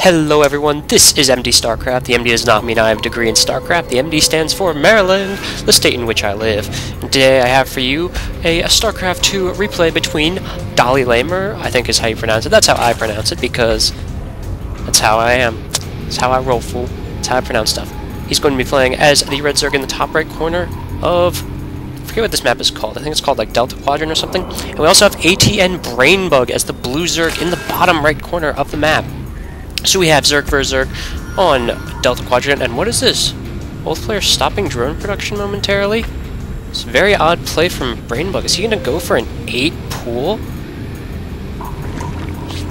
Hello everyone, this is MD Starcraft. The MD does not mean I have a degree in Starcraft. The MD stands for Maryland, the state in which I live. And today I have for you a Starcraft 2 replay between DalaiLamer, I think is how you pronounce it. That's how I pronounce it because that's how I am. That's how I roll, fool. That's how I pronounce stuff. He's going to be playing as the red zerg in the top right corner of... I forget what this map is called. I think it's called like Delta Quadrant or something. And we also have atnBrainbug as the blue zerg in the bottom right corner of the map. So we have Zerg vs. Zerg on Delta Quadrant, and what is this? Both players stopping drone production momentarily? It's a very odd play from Brainbug. Is he going to go for an 8 pool?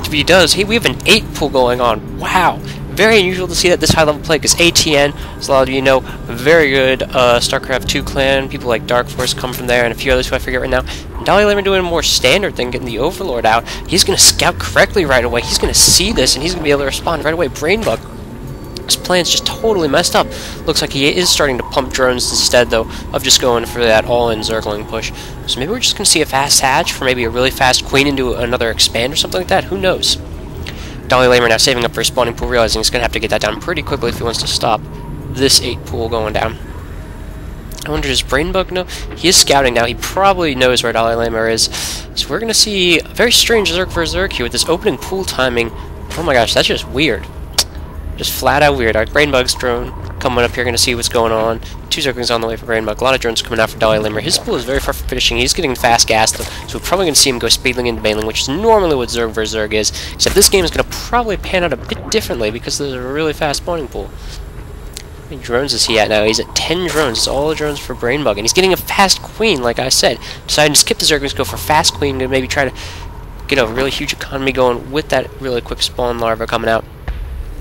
If he does, we have an 8 pool going on. Wow! Very unusual to see that this high level play, because ATN, as a lot of you know, a very good StarCraft 2 clan. People like Dark Force come from there, and a few others who I forget right now. And DalaiLamer doing a more standard thing, getting the Overlord out. He's going to scout correctly right away. He's going to see this, and he's going to be able to respond right away. Brainbug, his plan's just totally messed up. Looks like he is starting to pump drones instead, though, of just going for that all-in zergling push. So maybe we're just going to see a fast hatch for maybe a really fast queen into another expand or something like that. Who knows? DalaiLamer now saving up for his spawning pool, realizing he's going to have to get that down pretty quickly if he wants to stop this 8 pool going down. I wonder, does Brainbug know? He is scouting now. He probably knows where DalaiLamer is. So we're going to see a very strange Zerg vs. Zerg here with this opening pool timing. Oh my gosh, that's just weird. Just flat out weird. Our Brainbug's drone coming up here, going to see what's going on. 2 Zerglings on the way for Brainbug. A lot of drones coming out for DalaiLamer. His pool is very far from finishing. He's getting fast gas, though, so we're probably going to see him go speedling into baneling, which is normally what Zerg vs. Zerg is. Except this game is going to probably pan out a bit differently because there's a really fast spawning pool. How many drones is he at now? He's at 10 drones. It's all the drones for Brainbug. And he's getting a fast queen, like I said. Deciding to skip the Zerglings, go for fast queen, and maybe try to get a really huge economy going with that really quick spawn larva coming out.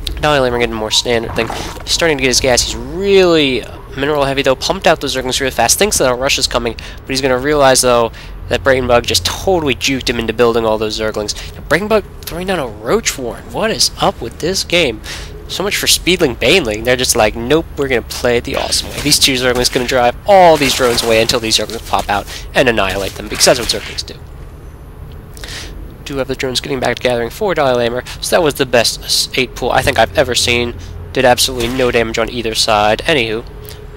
DalaiLamer getting a more standard thing. He's starting to get his gas. He's really mineral heavy, though. Pumped out those Zerglings really fast. Thinks that a rush is coming, but he's going to realize, though, that Brainbug just totally juked him into building all those Zerglings. Brainbug throwing down a Roach Warren. What is up with this game? So much for speedling baneling. They're just like, nope, we're going to play it the awesome way. These 2 Zerglings going to drive all these drones away until these Zerglings pop out and annihilate them, because that's what Zerglings do. Do have the drones getting back to gathering for DalaiLamer, so that was the best 8 pool I think I've ever seen. Did absolutely no damage on either side. Anywho,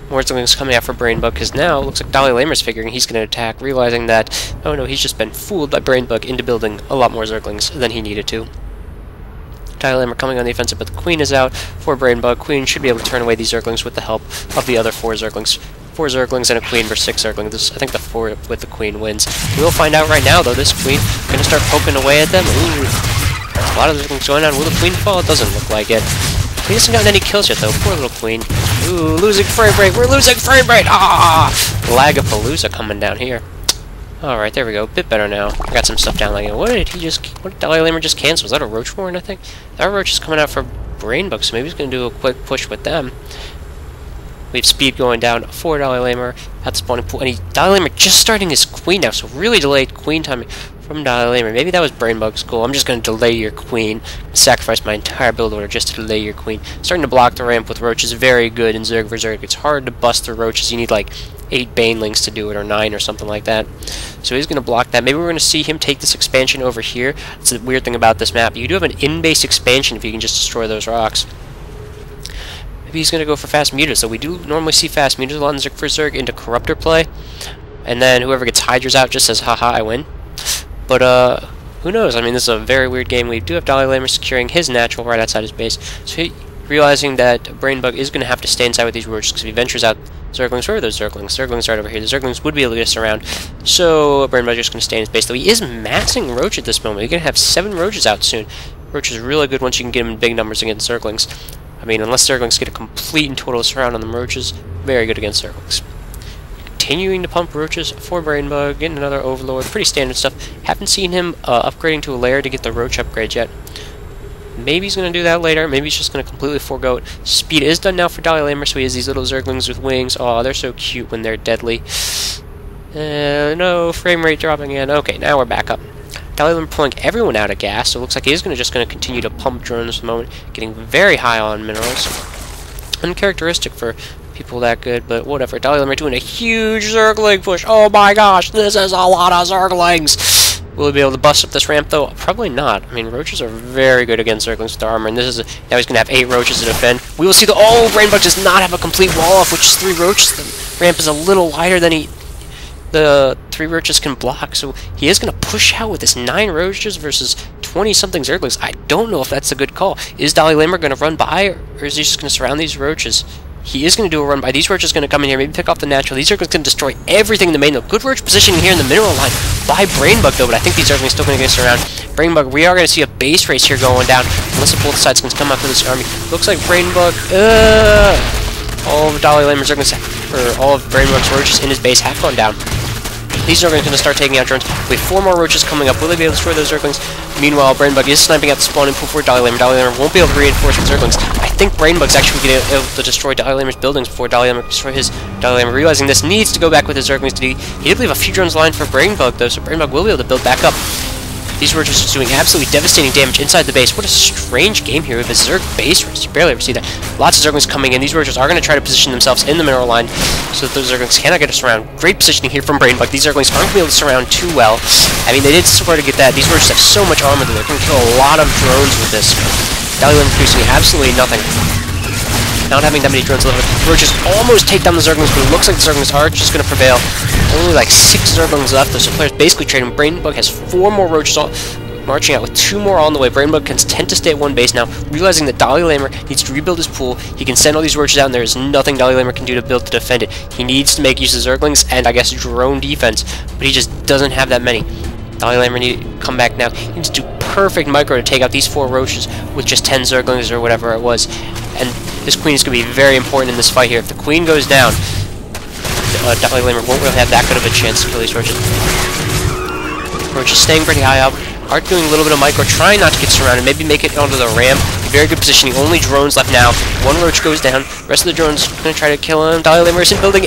more Zerglings coming out for Brainbug, because now it looks like DalaiLamer's figuring he's going to attack, realizing that, oh no, he's just been fooled by Brainbug into building a lot more Zerglings than he needed to. DalaiLamer coming on the offensive, but the Queen is out for Brainbug. Queen should be able to turn away these Zerglings with the help of the other 4 Zerglings. 4 Zerglings and a Queen versus 6 Zerglings. I think the 4 with the Queen wins. We'll find out right now, though. This Queen going to start poking away at them. Ooh, a lot of Zerglings going on. Will the Queen fall? It doesn't look like it. He hasn't gotten any kills yet, though. Poor little Queen. Ooh, losing frame rate. We're losing frame rate. Ah! Lagapalooza coming down here. Alright, there we go. Bit better now. I got some stuff down like, what did DalaiLamer just cancel? Was that a Roach Warren, I think? That Roach is coming out for Brainbug, so maybe he's going to do a quick push with them. We have speed going down for DalaiLamer at the spawning pool, and DalaiLamer just starting his Queen now, so really delayed Queen timing from DalaiLamer. Maybe that was Brainbug's goal. I'm just going to delay your Queen, sacrifice my entire build order just to delay your Queen. Starting to block the ramp with Roaches, very good in Zerg vs. Zerg. It's hard to bust the Roaches. You need like 8 Banelings to do it, or 9 or something like that. So he's going to block that. Maybe we're going to see him take this expansion over here. That's the weird thing about this map. You do have an in-base expansion if you can just destroy those rocks. Maybe he's going to go for fast mutas. So we do normally see fast mutas a lot in Zerg vs. Zerg into Corruptor play. And then whoever gets Hydras out just says, haha, I win. But, who knows? I mean, this is a very weird game. We do have DalaiLamer securing his natural right outside his base. So he, realizing that Brainbug is going to have to stay inside with these Roaches, because if he ventures out Zerglings, where are those Zerglings? Zerglings right over here. The Zerglings would be able to get us around. So Brainbug's just going to stay in his base. Though he is maxing Roach at this moment. You're going to have 7 Roaches out soon. Roach is really good once you can get him in big numbers against Zerglings. I mean, unless Zerglings get a complete and total surround on them, Roaches, very good against Zerglings. Continuing to pump Roaches for Brainbug, getting another Overlord, pretty standard stuff. Haven't seen him upgrading to a lair to get the Roach upgrade yet. Maybe he's going to do that later. Maybe he's just going to completely forego it. Speed is done now for DalaiLamer, so he has these little Zerglings with wings. Oh, they're so cute when they're deadly. No, frame rate dropping again. Okay, now we're back up. DalaiLamer pulling everyone out of gas, so it looks like he's just going to continue to pump drones for the moment, getting very high on minerals. Uncharacteristic for people that good, but whatever. DalaiLamer doing a huge Zergling push. Oh my gosh, this is a lot of Zerglings! Will he be able to bust up this ramp, though? Probably not. I mean, roaches are very good against zerglings with their armor, and this is now he's going to have 8 roaches to defend. We will see the... Oh, BrainBug does not have a complete wall off, which is 3 roaches. The ramp is a little wider than the 3 roaches can block, so he is going to push out with this 9 roaches versus 20-something zerglings. I don't know if that's a good call. Is DalaiLamer going to run by, or is he just going to surround these roaches? He is going to do a run by. These roaches are going to come in here, maybe pick off the natural. These zerglings can destroy everything in the main, though. Good roach positioning here in the mineral line by BrainBug, though, but I think these zerglings still going to get us around. BrainBug, we are going to see a base race here going down, unless the both sides can come up with this army. Looks like BrainBug, all of DalaiLamer's zerglings, or all of BrainBug's roaches in his base have gone down. These zerglings are going to start taking out drones. We have 4 more roaches coming up. Will they be able to destroy those zerglings? Meanwhile, BrainBug is sniping at the spawning pool for DalaiLamer. DalaiLamer won't be able to reinforce with zerglings. I think BrainBug's actually going to be able to destroy DalaiLamer's buildings before DalaiLamer can destroy his. DalaiLamer, realizing this, needs to go back with his zerglings. He did leave a few drones lined for BrainBug, though, so BrainBug will be able to build back up. These roaches are doing absolutely devastating damage inside the base. What a strange game here with a Zerg base race. You barely ever see that. Lots of Zerglings coming in. These roaches are going to try to position themselves in the mineral line so that those Zerglings cannot get us around. Great positioning here from BrainBug. These Zerglings aren't going to be able to surround too well. I mean, they did swear to get that. These roaches have so much armor that they can kill a lot of drones with this. DalaiLamer producing absolutely nothing. Not having that many drones left. Roaches almost take down the Zerglings, but it looks like the Zerglings are just going to prevail. Only like 6 Zerglings left, though, so players basically trading. BrainBug has 4 more roaches marching out with 2 more on the way. BrainBug can tend to stay at 1 base now, realizing that DalaiLamer needs to rebuild his pool. He can send all these roaches out, and there is nothing DalaiLamer can do to build to defend it. He needs to make use of Zerglings and, I guess, drone defense, but he just doesn't have that many. DalaiLamer needs to come back now. He needs to do perfect micro to take out these 4 roaches with just 10 Zerglings or whatever it was. And this queen is going to be very important in this fight here. If the queen goes down, DalaiLamer won't really have that good of a chance to kill these roaches. Roaches staying pretty high up. Art doing a little bit of micro, trying not to get surrounded, maybe make it onto the ramp. Very good positioning, only drones left now. 1 roach goes down, rest of the drones going to try to kill him. DalaiLamer isn't building